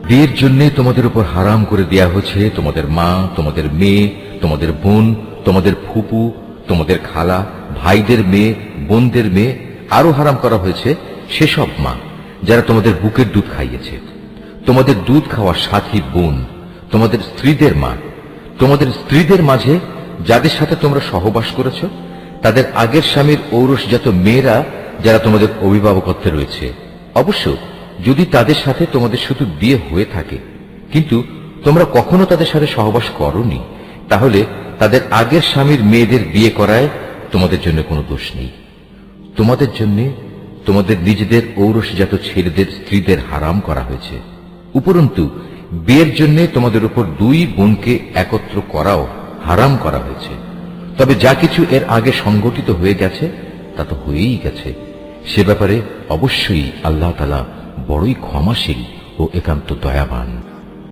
বিয়ের জন্য তোমাদের উপর হারাম করে দেয়া হয়েছে তোমাদের মা, তোমাদের মেয়ে, তোমাদের বোন, তোমাদের ফুপু, তোমাদের খালা, ভাইদের মেয়ে, বোনদের মেয়ে। আরো হারাম করা হয়েছে সেসব মা যারা তোমাদের বুকের দুধ খাইয়েছে, তোমাদের দুধ খাওয়ার সাথী বোন, তোমাদের স্ত্রীদের মা, তোমাদের স্ত্রীদের মাঝে যাদের সাথে তোমরা সহবাস করেছ, তাদের আগের স্বামীর ঔরসজাত মেয়েরা যারা তোমাদের অভিভাবকত্বে রয়েছে। অবশ্য যদি তাদের সাথে তোমাদের শুধু বিয়ে হয়ে থাকে কিন্তু তোমরা কখনো তাদের সাথে সহবাস করোনি, তাহলে তাদের আগের স্বামীর মেয়েদের বিয়ে করায় তোমাদের জন্য কোনো দোষ নেই। তোমাদের জন্য তোমাদের নিজেদের ঔরসজাত ছেলেদের স্ত্রীদের হারাম করা হয়েছে। উপরন্তু বিয়ের জন্য তোমাদের উপর দুই বোনকে একত্র করাও হারাম করা হয়েছে। তবে যা কিছু এর আগে সংগঠিত হয়ে গেছে তা তো হয়েই গেছে। সে ব্যাপারে অবশ্যই আল্লাহ তাআলা বড়ই ক্ষমাশীল ও একান্ত দয়াবান।